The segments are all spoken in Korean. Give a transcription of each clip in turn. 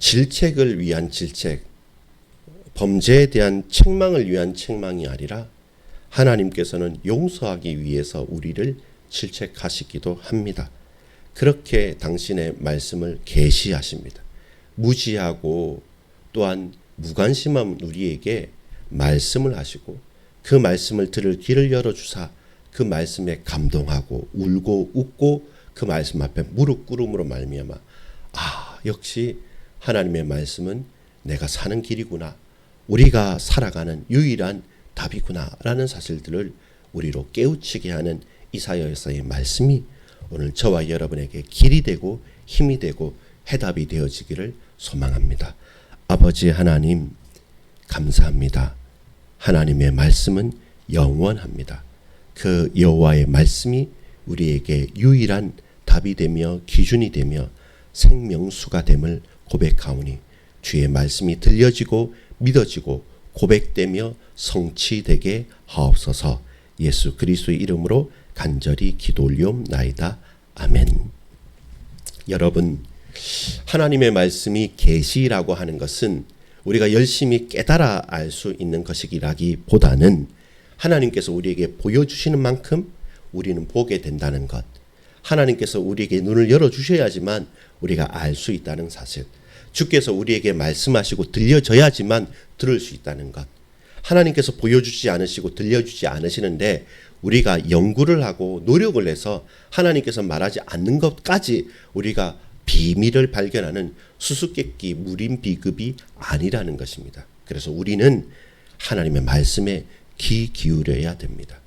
질책을 위한 질책, 범죄에 대한 책망을 위한 책망이 아니라 하나님께서는 용서하기 위해서 우리를 질책하시기도 합니다. 그렇게 당신의 말씀을 계시하십니다. 무지하고 또한 무관심한 우리에게 말씀을 하시고 그 말씀을 들을 귀를 열어주사 그 말씀에 감동하고 울고 웃고 그 말씀 앞에 무릎 꿇음으로 말미암아 역시 하나님의 말씀은 내가 사는 길이구나, 우리가 살아가는 유일한 답이구나 라는 사실들을 우리로 깨우치게 하는 이사야서의 말씀이 오늘 저와 여러분에게 길이 되고 힘이 되고 해답이 되어지기를 소망합니다. 아버지 하나님 감사합니다. 하나님의 말씀은 영원합니다. 그 여호와의 말씀이 우리에게 유일한 답이 되며 기준이 되며 생명수가 됨을 고백하오니 주의 말씀이 들려지고 믿어지고 고백되며 성취되게 하옵소서. 예수 그리스도의 이름으로 간절히 기도 올리옵나이다. 아멘. 여러분, 하나님의 말씀이 계시라고 하는 것은 우리가 열심히 깨달아 알 수 있는 것이라기보다는 하나님께서 우리에게 보여주시는 만큼 우리는 보게 된다는 것, 하나님께서 우리에게 눈을 열어주셔야지만 우리가 알 수 있다는 사실, 주께서 우리에게 말씀하시고 들려져야지만 들을 수 있다는 것, 하나님께서 보여주지 않으시고 들려주지 않으시는데 우리가 연구를 하고 노력을 해서 하나님께서 말하지 않는 것까지 우리가 비밀을 발견하는 수수께끼 무림 비급이 아니라는 것입니다. 그래서 우리는 하나님의 말씀에 귀 기울여야 됩니다.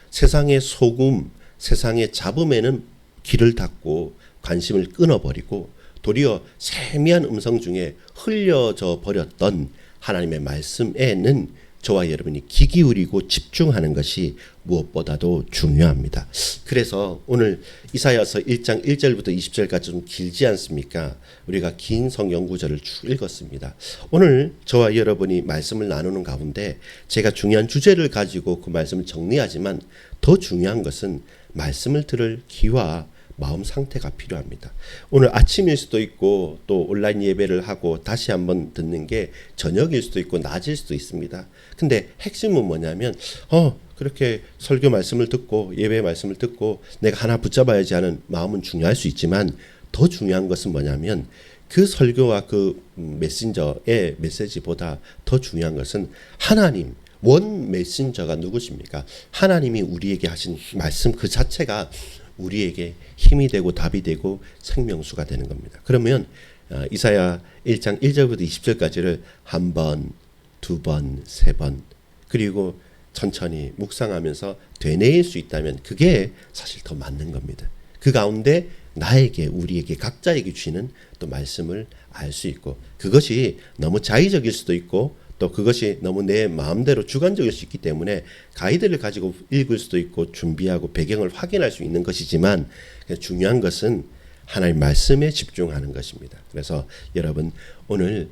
세상의 소금, 세상의 잡음에는 귀를 닫고 관심을 끊어버리고 도리어 세미한 음성 중에 흘려져 버렸던 하나님의 말씀에는 저와 여러분이 귀 기울이고 집중하는 것이 무엇보다도 중요합니다. 그래서 오늘 이사야서 1장 1절부터 20절까지 좀 길지 않습니까? 우리가 긴 성경 구절을 쭉 읽었습니다. 오늘 저와 여러분이 말씀을 나누는 가운데 제가 중요한 주제를 가지고 그 말씀을 정리하지만 더 중요한 것은 말씀을 들을 귀와 마음 상태가 필요합니다. 오늘 아침일 수도 있고 또 온라인 예배를 하고 다시 한번 듣는 게 저녁일 수도 있고 낮일 수도 있습니다. 근데 핵심은 뭐냐면 그렇게 설교 말씀을 듣고 예배 말씀을 듣고 내가 하나 붙잡아야지 하는 마음은 중요할 수 있지만 더 중요한 것은 뭐냐면 그 설교와 그 메신저의 메시지보다 더 중요한 것은 하나님 원 메신저가 누구십니까? 하나님이 우리에게 하신 말씀 그 자체가 우리에게 힘이 되고 답이 되고 생명수가 되는 겁니다. 그러면 이사야 1장 1절부터 20절까지를 한 번, 두 번, 세 번 그리고 천천히 묵상하면서 되뇌일 수 있다면 그게 사실 더 맞는 겁니다. 그 가운데 나에게 우리에게 각자에게 주시는 또 말씀을 알 수 있고 그것이 너무 자의적일 수도 있고 또 그것이 너무 내 마음대로 주관적일 수 있기 때문에 가이드를 가지고 읽을 수도 있고 준비하고 배경을 확인할 수 있는 것이지만 중요한 것은 하나님 말씀에 집중하는 것입니다. 그래서 여러분 오늘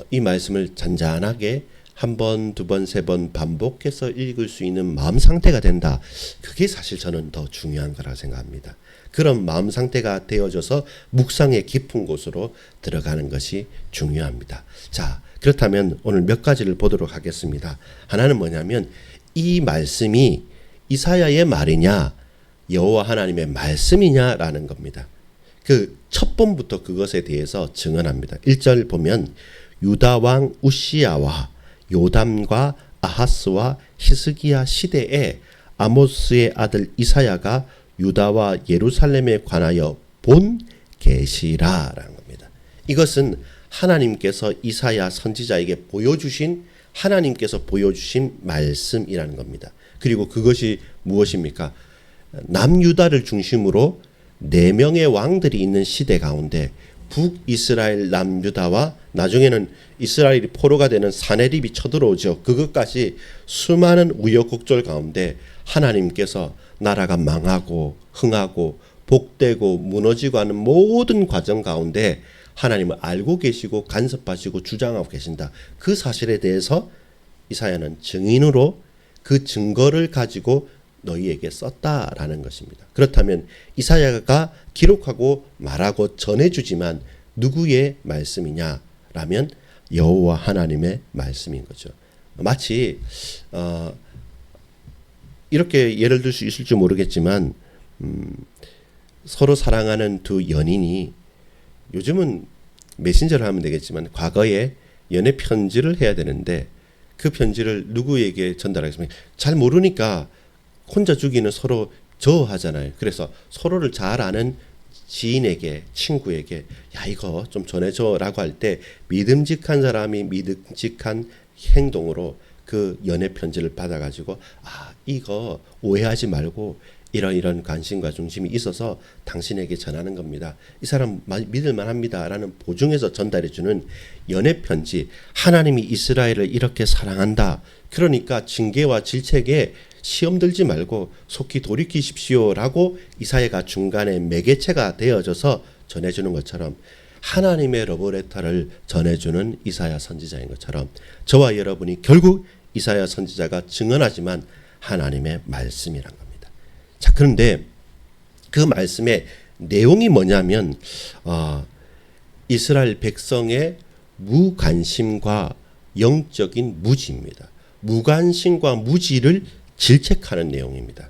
이 말씀을 잔잔하게 한 번, 두 번, 세 번 반복해서 읽을 수 있는 마음 상태가 된다. 그게 사실 저는 더 중요한 거라고 생각합니다. 그런 마음 상태가 되어져서 묵상의 깊은 곳으로 들어가는 것이 중요합니다. 자, 그렇다면 오늘 몇 가지를 보도록 하겠습니다. 하나는 뭐냐면 이 말씀이 이사야의 말이냐 여호와 하나님의 말씀이냐라는 겁니다. 그 첫 번부터 그것에 대해서 증언합니다. 1절 보면 유다 왕 우시야와 요담과 아하스와 히스기야 시대에 아모스의 아들 이사야가 유다와 예루살렘에 관하여 본 계시라라는 겁니다. 이것은 하나님께서 이사야 선지자에게 보여주신 하나님께서 보여주신 말씀이라는 겁니다. 그리고 그것이 무엇입니까? 남유다를 중심으로 4명의 왕들이 있는 시대 가운데 북이스라엘 남유다와 나중에는 이스라엘이 포로가 되는 사내립이 쳐들어오죠. 그것까지 수많은 우여곡절 가운데 하나님께서 나라가 망하고 흥하고 복되고 무너지고 하는 모든 과정 가운데 하나님을 알고 계시고 간섭하시고 주장하고 계신다. 그 사실에 대해서 이사야는 증인으로 그 증거를 가지고 너희에게 썼다라는 것입니다. 그렇다면 이사야가 기록하고 말하고 전해주지만 누구의 말씀이냐? 라면 여호와 하나님의 말씀인 거죠. 마치 이렇게 예를 들 수 있을지 모르겠지만 서로 사랑하는 두 연인이 요즘은 메신저를 하면 되겠지만 과거에 연애 편지를 해야 되는데 그 편지를 누구에게 전달하겠습니까? 잘 모르니까 혼자 주기는 서로 저하잖아요. 그래서 서로를 잘 아는 지인에게, 친구에게 야 이거 좀 전해줘라고 할 때 믿음직한 사람이 믿음직한 행동으로 그 연애 편지를 받아가지고 이거 오해하지 말고 이런 관심과 중심이 있어서 당신에게 전하는 겁니다. 이 사람 믿을만 합니다. 라는 보증해서 전달해주는 연애 편지. 하나님이 이스라엘을 이렇게 사랑한다. 그러니까 징계와 질책에 시험 들지 말고 속히 돌이키십시오. 라고 이사야가 중간에 매개체가 되어져서 전해주는 것처럼 하나님의 러브레터를 전해주는 이사야 선지자인 것처럼 저와 여러분이 결국 이사야 선지자가 증언하지만 하나님의 말씀이란 겁니다. 자, 그런데 그 말씀의 내용이 뭐냐면 이스라엘 백성의 무관심과 영적인 무지입니다. 무관심과 무지를 질책하는 내용입니다.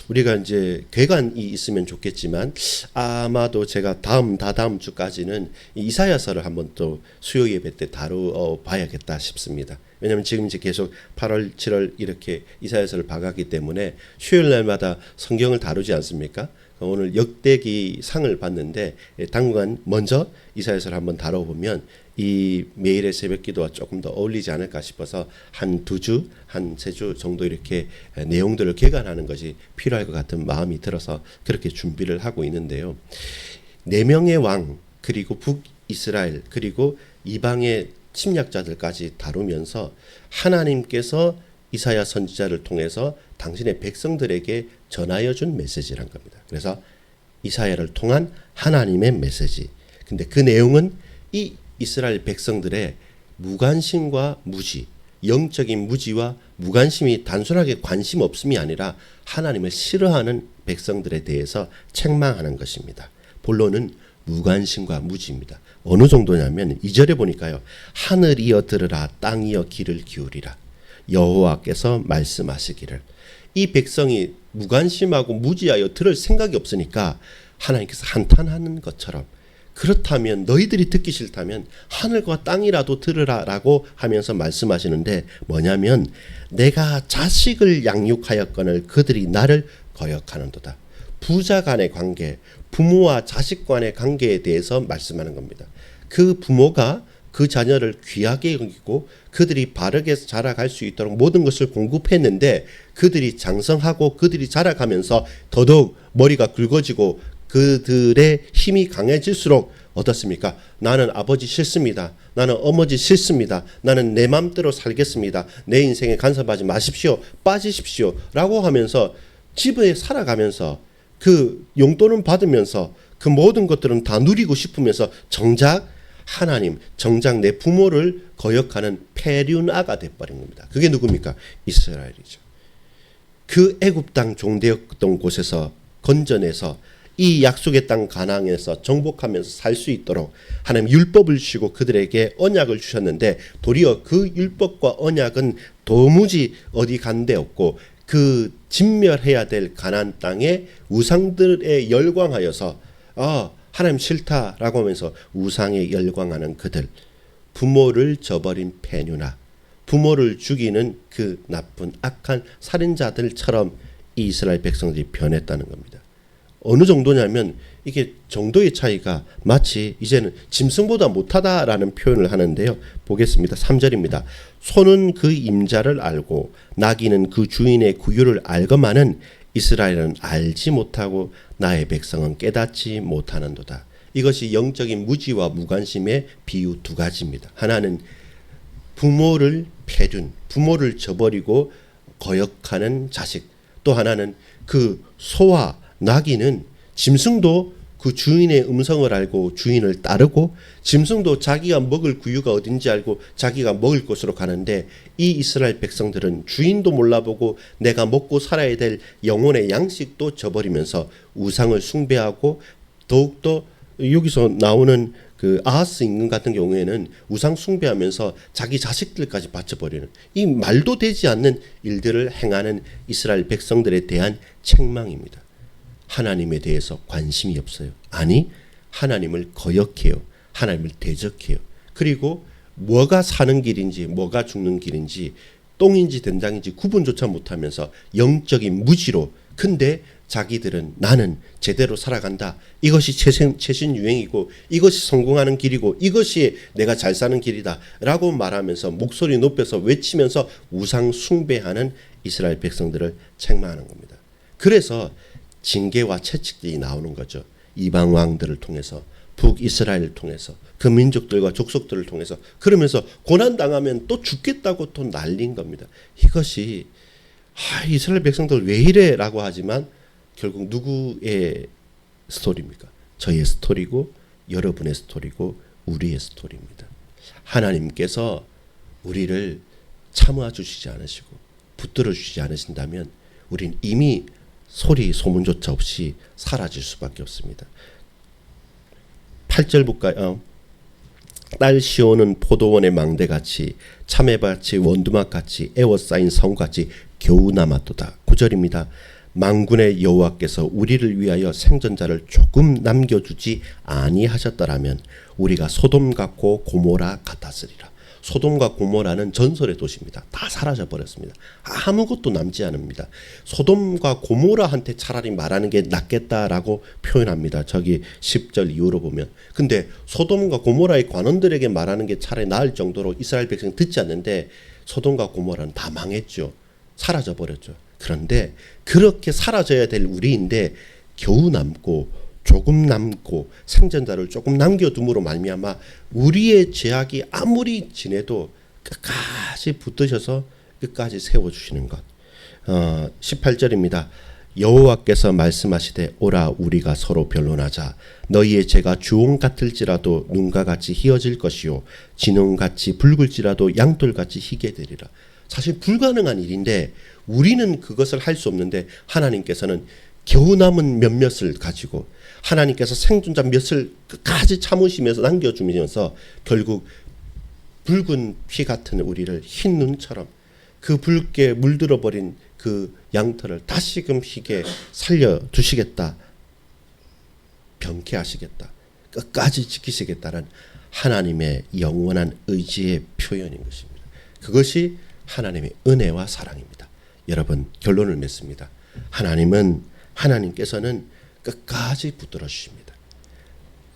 우리가 이제 괴관이 있으면 좋겠지만 아마도 제가 다다음 주까지는 이사야서를 한번 또 수요 예배 때 다뤄봐야겠다 싶습니다. 왜냐하면 지금 이제 계속 8월, 7월 이렇게 이사야서를 봐갔기 때문에 수요일 날마다 성경을 다루지 않습니까? 오늘 역대기 상을 봤는데 당분간 먼저 이사야서를 한번 다뤄보면 이 매일의 새벽 기도와 조금 더 어울리지 않을까 싶어서 한 2주, 한 3주 정도 이렇게 내용들을 개관하는 것이 필요할 것 같은 마음이 들어서 그렇게 준비를 하고 있는데요. 4명의 왕 그리고 북이스라엘 그리고 이방의 침략자들까지 다루면서 하나님께서 이사야 선지자를 통해서 당신의 백성들에게 전하여 준 메시지란 겁니다. 그래서 이사야를 통한 하나님의 메시지. 근데 그 내용은 이 이스라엘 백성들의 무관심과 무지, 영적인 무지와 무관심이 단순하게 관심 없음이 아니라 하나님을 싫어하는 백성들에 대해서 책망하는 것입니다. 본론은 무관심과 무지입니다. 어느 정도냐면 2절에 보니까요. 하늘이여 들으라 땅이여 귀를 기울이라 여호와께서 말씀하시기를. 이 백성이 무관심하고 무지하여 들을 생각이 없으니까 하나님께서 한탄하는 것처럼 그렇다면 너희들이 듣기 싫다면 하늘과 땅이라도 들으라라고 하면서 말씀하시는데 뭐냐면 내가 자식을 양육하였거늘 그들이 나를 거역하는도다. 부자 간의 관계, 부모와 자식 간의 관계에 대해서 말씀하는 겁니다. 그 부모가 그 자녀를 귀하게 여기고 그들이 바르게 자라갈 수 있도록 모든 것을 공급했는데 그들이 장성하고 그들이 자라가면서 더더욱 머리가 굵어지고 그들의 힘이 강해질수록 어떻습니까? 나는 아버지 싫습니다. 나는 어머니 싫습니다. 나는 내 맘대로 살겠습니다. 내 인생에 간섭하지 마십시오. 빠지십시오. 라고 하면서 집에 살아가면서 그 용돈은 받으면서 그 모든 것들은 다 누리고 싶으면서 정작 하나님, 정작 내 부모를 거역하는 폐륜아가 돼버린 겁니다. 그게 누굽니까? 이스라엘이죠. 그 애굽 땅 종되었던 곳에서 건져내서 이 약속의 땅 가나안에서 정복하면서 살 수 있도록 하나님 율법을 주시고 그들에게 언약을 주셨는데 도리어 그 율법과 언약은 도무지 어디 간 데 없고 그 진멸해야 될 가나안 땅의 우상들에 열광하여서 하나님 싫다라고 하면서 우상에 열광하는 그들, 부모를 저버린 폐륜아, 부모를 죽이는 그 나쁜 악한 살인자들처럼 이 이스라엘 백성들이 변했다는 겁니다. 어느 정도냐면 이게 정도의 차이가 마치 이제는 짐승보다 못하다라는 표현을 하는데요. 보겠습니다. 3절입니다. 소는 그 임자를 알고 나귀는 그 주인의 구유를 알거만은 이스라엘은 알지 못하고 나의 백성은 깨닫지 못하는도다. 이것이 영적인 무지와 무관심의 비유 두 가지입니다. 하나는 부모를 폐륜, 부모를 저버리고 거역하는 자식. 또 하나는 그 소와 나귀는 짐승도 그 주인의 음성을 알고 주인을 따르고 짐승도 자기가 먹을 구유가 어딘지 알고 자기가 먹을 곳으로 가는데 이 이스라엘 백성들은 주인도 몰라보고 내가 먹고 살아야 될 영혼의 양식도 저버리면서 우상을 숭배하고 더욱더 여기서 나오는 그 아하스 임금 같은 경우에는 우상 숭배하면서 자기 자식들까지 바쳐버리는 이 말도 되지 않는 일들을 행하는 이스라엘 백성들에 대한 책망입니다. 하나님에 대해서 관심이 없어요. 아니, 하나님을 거역해요. 하나님을 대적해요. 그리고 뭐가 사는 길인지 뭐가 죽는 길인지 똥인지 된장인지 구분조차 못하면서 영적인 무지로, 근데 자기들은 나는 제대로 살아간다. 이것이 최신 유행이고 이것이 성공하는 길이고 이것이 내가 잘 사는 길이다 라고 말하면서 목소리 높여서 외치면서 우상 숭배하는 이스라엘 백성들을 책망하는 겁니다. 그래서 징계와 채찍들이 나오는 거죠. 이방 왕들을 통해서, 북이스라엘을 통해서, 그 민족들과 족속들을 통해서. 그러면서 고난당하면 또 죽겠다고 또 날린 겁니다. 이것이 이스라엘 백성들 왜 이래 라고 하지만 결국 누구의 스토리입니까? 저의 스토리고 여러분의 스토리고 우리의 스토리입니다. 하나님께서 우리를 참아 주시지 않으시고 붙들어 주시지 않으신다면 우린 이미 소리 소문조차 없이 사라질 수밖에 없습니다. 8절 볼까요? 딸 시온은 포도원의 망대같이 참외밭이 원두막같이 에워싸인 성같이 겨우 남았도다. 9절입니다. 만군의 여호와께서 우리를 위하여 생존자를 조금 남겨주지 아니하셨더라면 우리가 소돔 같고 고모라 같았으리라. 소돔과 고모라는 전설의 도시입니다. 다 사라져 버렸습니다. 아무것도 남지 않습니다. 소돔과 고모라한테 차라리 말하는 게 낫겠다라고 표현합니다. 저기 10절 이후로 보면. 근데 소돔과 고모라의 관원들에게 말하는 게 차라리 나을 정도로 이스라엘 백성 듣지 않는데 소돔과 고모라는 다 망했죠. 사라져 버렸죠. 그런데 그렇게 사라져야 될 우리인데 겨우 남고 조금 남고 생존자를 조금 남겨둠으로 말미암아 우리의 죄악이 아무리 지내도 끝까지 붙드셔서 끝까지 세워주시는 것. 18절입니다. 여호와께서 말씀하시되 오라 우리가 서로 변론하자. 너희의 죄가 주홍 같을지라도 눈과 같이 희어질 것이요 진홍같이 붉을지라도 양털같이 희게 되리라. 사실 불가능한 일인데 우리는 그것을 할 수 없는데 하나님께서는 겨우 남은 몇몇을 가지고 하나님께서 생존자 몇을 끝까지 참으시면서 남겨주면서 결국 붉은 피 같은 우리를 흰 눈처럼 그 붉게 물들어 버린 그 양털을 다시금 희게 살려두시겠다. 병쾌하시겠다. 끝까지 지키시겠다는 하나님의 영원한 의지의 표현인 것입니다. 그것이 하나님의 은혜와 사랑입니다. 여러분, 결론을 맺습니다. 하나님께서는 끝까지 붙들어 주십니다.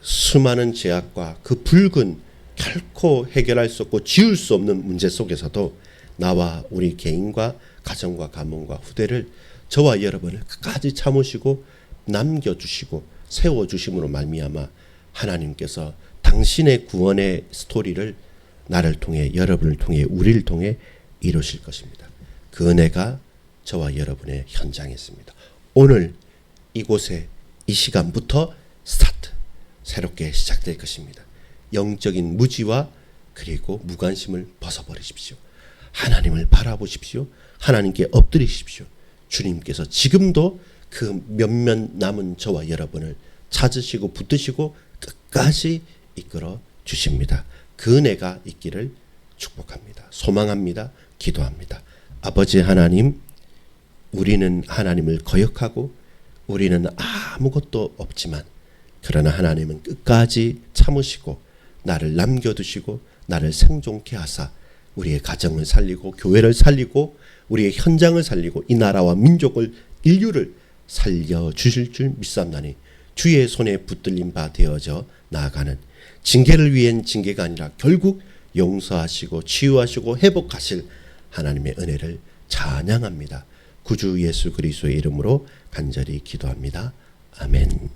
수많은 죄악과 그 붉은 결코 해결할 수 없고 지울 수 없는 문제 속에서도 나와 우리 개인과 가정과 가문과 후대를, 저와 여러분을 끝까지 참으시고 남겨주시고 세워주심으로 말미암아 하나님께서 당신의 구원의 스토리를 나를 통해, 여러분을 통해, 우리를 통해 이루실 것입니다. 그 은혜가 저와 여러분의 현장에 있습니다. 오늘 이곳에 이 시간부터 스타트, 새롭게 시작될 것입니다. 영적인 무지와 그리고 무관심을 벗어버리십시오. 하나님을 바라보십시오. 하나님께 엎드리십시오. 주님께서 지금도 그 몇몇 남은 저와 여러분을 찾으시고 붙드시고 끝까지 이끌어 주십니다. 그 은혜가 있기를 축복합니다. 소망합니다. 기도합니다. 아버지 하나님, 우리는 하나님을 거역하고 우리는 아무것도 없지만 그러나 하나님은 끝까지 참으시고 나를 남겨두시고 나를 생존케 하사 우리의 가정을 살리고 교회를 살리고 우리의 현장을 살리고 이 나라와 민족을, 인류를 살려주실 줄 믿사옵나니 주의 손에 붙들린 바 되어져 나아가는, 징계를 위한 징계가 아니라 결국 용서하시고 치유하시고 회복하실 하나님의 은혜를 찬양합니다. 구주 예수 그리스도의 이름으로 간절히 기도합니다. 아멘.